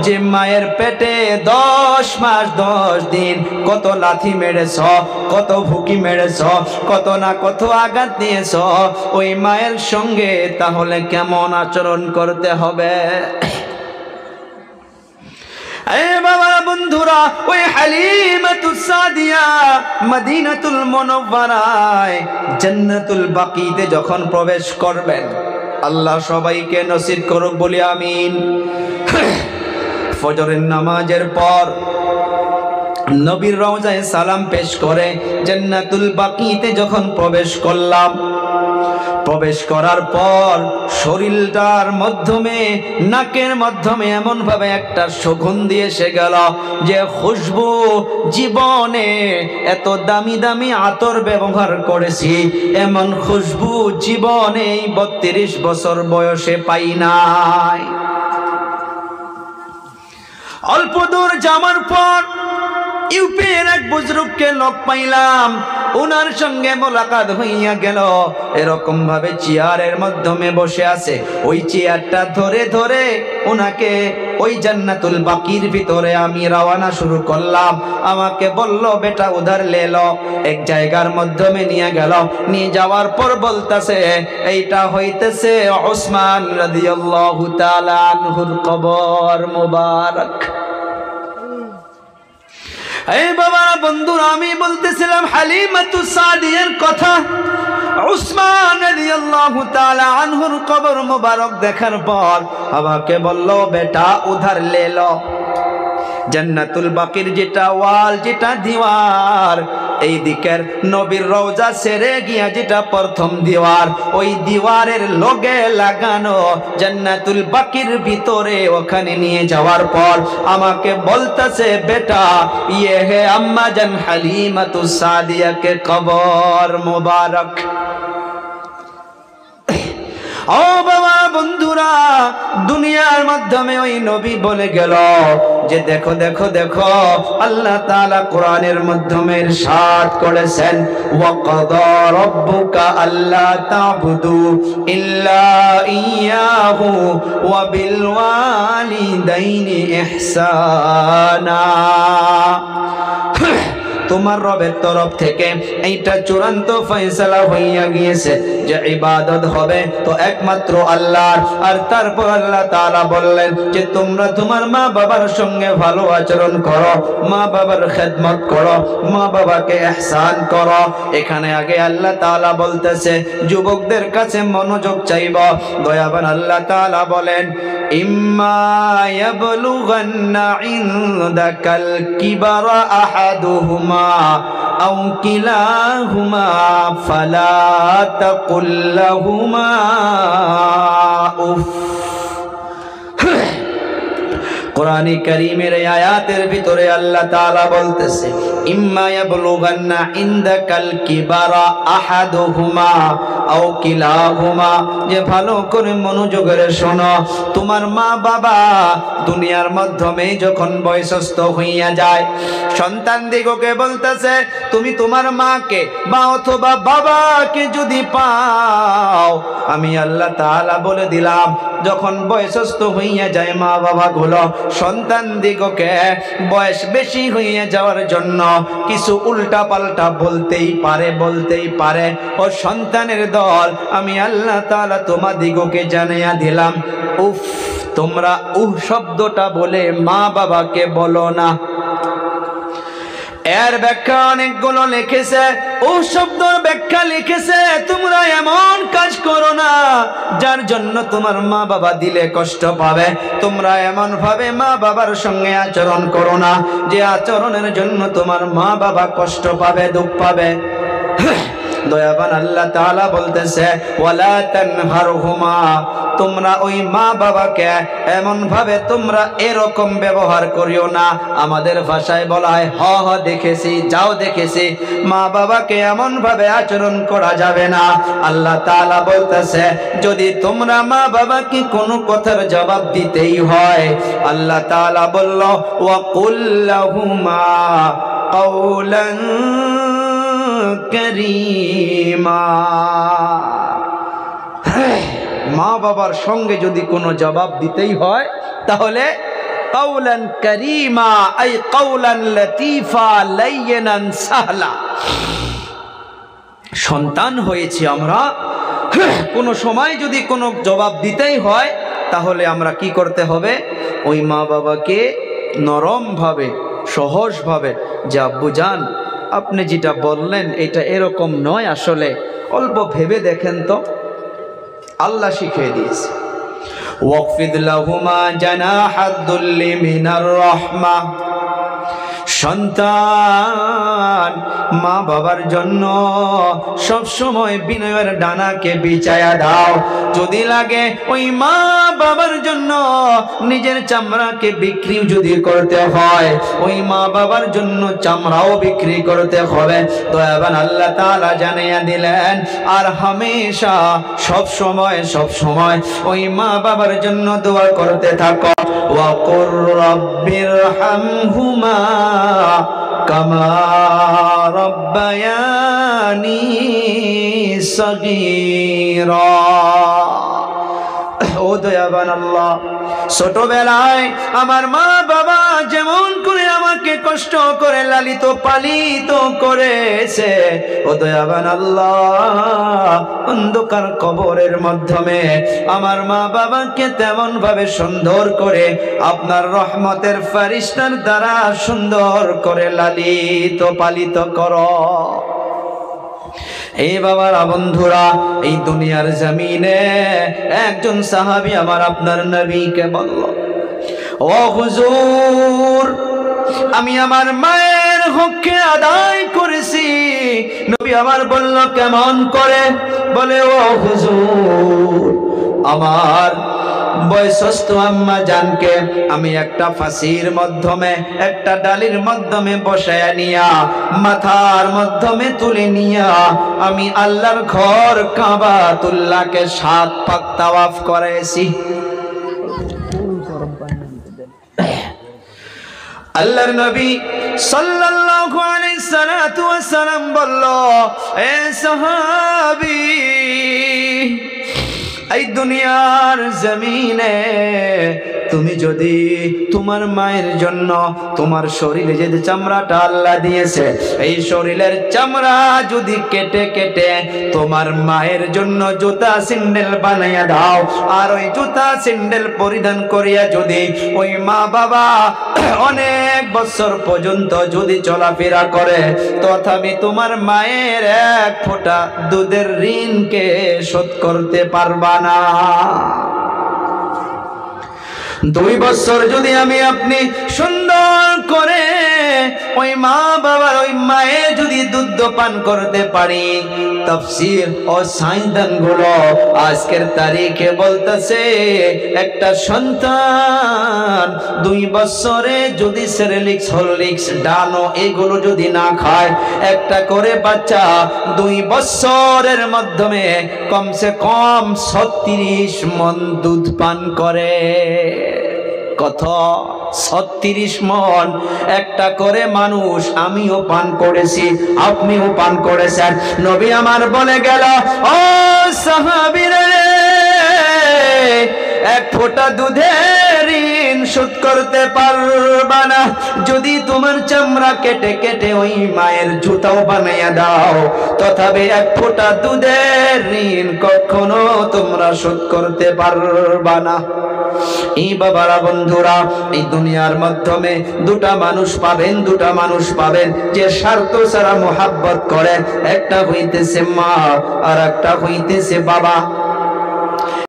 যে মায়ের পেটে 10 মাস 10 দিন কত লাথি মেরেছ, কত ভুকি মেরেছ, কত না কত আঘাত দিয়েছ, ওই মায়ের সঙ্গে তাহলে কেমন আচরণ করতে হবে? বাবা বন্ধুরা, ওই হালিমাতুস সাদিয়া মদিনাতুল মুনাওয়ারায় জান্নাতুল বাকিতে যখন প্রবেশ করবেন, আল্লাহ সবাইকে নসিব করুক বলি আমিন। ফজরের নামাজের পর নবীর রওজায় সালাম পেশ করে জান্নাতুল বাকিতে যখন প্রবেশ করলাম, প্রবেশ করার পর শরীরটার মাধ্যমে, নাকের মাধ্যমে এমন ভাবে একটা সুগন্ধি এসে গেল যে খুশবু, জীবনে এত দামি দামি আতর ব্যবহার করেছি এমন খুশবু জীবনে 32 বছর বয়সে পাই নাই। অল্প দূর যাওয়ার পর ইউপির এক বুজরুগকে লোক পাইলাম, ওনার সঙ্গে মোলাকাত হইয়া গেল। এরকম ভাবে চেয়ারের মাধ্যমে বসে আছে, ওই চেয়ারটা ধরে ধরে ওনাকে ওই জান্নাতুল বাকির ভিতরে আমি রওনা শুরু করলাম। আমাকে বলল, বেটা উধার লেলো। এক জায়গার মাধ্যমে নিয়ে গেল, নিয়ে যাওয়ার পর বলতেছে এইটা হইতেছে ওসমান রাদিয়াল্লাহু তাআলা আনহুর কবর মুবারক। এই বাবা বন্ধুরা, আমি বলতেছিলাম হালিমাতুস সাদিয়ার কথা। উসমান রাদিয়াল্লাহু তাআলা আনহুর কবর মুবারক দেখার পর আমাকে বলল, বেটা উধার লেলো। জান্নাতুল বাকির যেটা ওয়াল, যেটা দিওয়ার, এই দিকের নবীর রওজা সেরে গিয়া যেটা প্রথম দিওয়ার, ওই দিওয়ারের লগে লাগানো জান্নাতুল বাকির ভিতরে ওখানে নিয়ে যাওয়ার পর আমাকে বলতেছে, বেটা ইয়ে হে আম্মা জান হালিমাতুস সাদিয়া কে কবর মুবারক। ও বাবা বন্ধুরা, দুনিয়ার মাধ্যমে ওই নবী বলে গেল যে দেখো দেখো দেখো, আল্লাহ তাআলা কোরআনের মাধ্যমে ইরশাদ করেছেন, ওয়া কাদা রাব্বুকা আল্লা তা'বুদু ইল্লা ইয়াহু ওয়া বিল ওয়ালিদাইনি ইহসানা। তোমার রবের তরফ থেকে এইটা চূড়ান্ত ফয়সালা হইয়া গিয়েছে যে ইবাদত হবে তো একমাত্র আল্লাহর। আর তারপর আল্লাহ তাআলা বললেন যে তোমরা তোমার মা বাবার সঙ্গে ভালো আচরণ করো, মা বাবার খেদমত করো, মা বাবাকে ইহসান করো। এখানে আগে আল্লাহ তাআলা বলতেছে, যুবকদের কাছে মনোযোগ চাইব। দয়াবান আল্লাহ তাআলা বলেন, ইম্মা ইয়াবলুগান্না ইনদাকাল কিবারা আহাদুহুমা আও কিলাহুমা ফালা তাকুল লাহুমা উফ। কোরআনে কারীমের এই আয়াতের ভিতরে আল্লাহ তাআলা বলতেছে, ইম্মা ইয়াবলুগান্না ইনদাকাল কিবারা আহাদুহুমা আও কিলাহুমা, যে ভালো করে মনোযোগের শোনো, তোমার মা বাবা দুনিয়ার মাধ্যমে যখন বয়সস্থ হইয়া যায়, সন্তান দিগকে বলতেছে তুমি তোমার মাকে বা অথবা বাবাকে যদি পাও, আমি আল্লাহ তাআলা বলে দিলাম যখন বয়সস্থ হইয়া যায় মা বাবা গুলো, সন্তান দিগকে বয়স বেশি হইয়া যাওয়ার জন্য কিছু উল্টা পাল্টা বলতেই পারে। ও সন্তানের দল, আমি আল্লাহ তাআলা তোমাদিগকে জানাইয়া দিলাম, উফ, তোমরা উহ শব্দটা বলে মা বাবাকে বলো না। এর ব্যাখ্যা অনেকগুলো লিখেছে, ও শব্দের ব্যাখ্যা লিখেছে তোমরা এমন কাজ করো না যার জন্য তোমার মা বাবা দিলে কষ্ট পাবে। তোমরা এমন ভাবে মা বাবার সঙ্গে আচরণ করো না যে আচরণের জন্য তোমার মা বাবা কষ্ট পাবে, দুঃখ পাবে। দয়াবান আল্লাহ তাআলা বলতেছে, ওয়ালা তানহারহুমা, তোমরা ওই মা বাবাকে এমন ভাবে তোমরা এরকম ব্যবহার করিও না। আমাদের ভাষায় বলা হয় হ হ দেখেছি, যাও দেখেছি। মা বাবাকে এমন ভাবে আচরণ করা যাবে না। আল্লাহ তাআলা বলতেছে, যদি তোমরা মা বাবাকে কোনো কথার জবাব দিতেই হয়, আল্লাহ তাআলা বলল, ওয়া কুল লাহুমা কাওলান কারীমা। মা বাবার সঙ্গে যদি কোনো জবাব দিতেই হয় তাহলে কাওলান কারীমা আই কাওলান লতীফা লাইয়িনান সাহলা। সন্তান হয়েছি আমরা, কোনো সময় যদি কোনো জবাব দিতেই হয় তাহলে আমরা কি করতে হবে? ওই মা বাবাকে নরমভাবে সহজভাবে, যে আব্বুজান আপনি যেটা বললেন এটা এরকম নয়, আসলে অল্প ভেবে দেখেন তো। আল্লাহ শিখিয়ে দিয়েছে ওয়াকফিদ লাহুমা জানাহাদ দুল্লি মিনার রাহমা। সন্তান মা বাবার জন্য সব সময় বিনয়ের ডানাকে বিছায়া দাও। যদি লাগে ওই মা বাবার জন্য নিজের চামড়াকে বিক্রি যদি করতে হয়, ওই মা বাবার জন্য চামড়াও বিক্রি করতে হবে। দয়াবান আল্লাহ তাআলা জানিয়ে দিলেন, আর হামেশা সব সময় ওই মা বাবার জন্য দোয়া করতে থাকো। ওয়া কুর রাব্বিরহামহুমা কামা রাব্বায়ানি সগীরা। ও দয়াবান আল্লাহ, ছোটবেলায় আমার মা বাবা যেমন করে আমাকে কষ্ট করে লালিত পালিত করেছে, ও দয়াবান আল্লাহ, অন্ধকার কবরের মাধ্যমে আমার মা বাবাকে তেমন ভাবে সুন্দর করে আপনার রহমতের ফেরেশতার দ্বারা সুন্দর করে লালিত পালিত করো। এই বাবারা বন্ধুরা, এই দুনিয়ার জমিনে একজন সাহাবী আমার আপনার নবীকে বলল, ও হুজুর, আমি আমার মায়ের হককে আদায় করেছি। নবী আমার বলল, কেমন করে? বলে, ও হুজুর, আমার বয়সস্থ আম্মা জানকে আমি একটা ফাঁসির মাধ্যমে, একটা ডালির মাধ্যমে বসায়া নিয়া, মাথার মাধ্যমে তুলে নিয়া আমি আল্লাহর ঘর কাবাতুল্লাহকে 7 পাক তাওয়াফ করেছি। আল্লাহর নবী সাল্লাল্লাহু আলাইহি সাল্লাতু ওয়াস সালাম বলল, এ সাহাবী, এই দুনিয়ার জমিনে তুমি যদি তোমার মায়ের জন্য তোমার শরীরে যে চামড়াটা আল্লাহ দিয়েছে, এই শরীরের চামড়া যদি কেটে কেটে তোমার মায়ের জন্য জুতা স্যান্ডেল বানাইয়া দাও, আর ওই জুতা স্যান্ডেল পরিধান করিয়া যদি ওই মা বাবা অনেক বছর পর্যন্ত যদি চলাফেরা করে, তথাপি তোমার মায়ের 1 ফোঁটা দুধের ঋণকে শোধ করতে পারবা না। 2 বছর যদি আমি আপনি সুন্দর করে ওই মা বাবার ওই মায়ের যদি দুধ পান করতে পারি, তাফসীর ও সাইন্সদান গুলো আজকের তারিখে বলতেছে, একটা সন্তান 2 বছরে যদি সেরেলিক্স, হরলিক্স, ডানো এগুলো যদি না খায়, একটা করে বাচ্চা 2 বছরের মাধ্যমে কমসে কম 36 মণ দুধ পান করে। কত? 36 মণ। একটা করে মানুষ, আমিও পান করেছি, আপনিও পান করেছেন। নবী আমার বলে গেল, ও সাহাবীরে, 1 ফোঁটা দুধের ঋণ শোধ করতে পারবা না। যদি তোমার চামড়া কেটে কেটে ওই মায়ের জুতাও বানাইয়া দাও, তথাপি 1 ফোঁটা দুধের ঋণ কখনো তোমরা শোধ করতে পারবা না। এই বাবারা বন্ধুরা, এই দুনিয়ার মাধ্যমে 2টা মানুষ পাবেন যে স্বার্থ ছাড়া মোহাব্বত করে। একটা হইতেছে মা, আর একটা হইতেছে বাবা।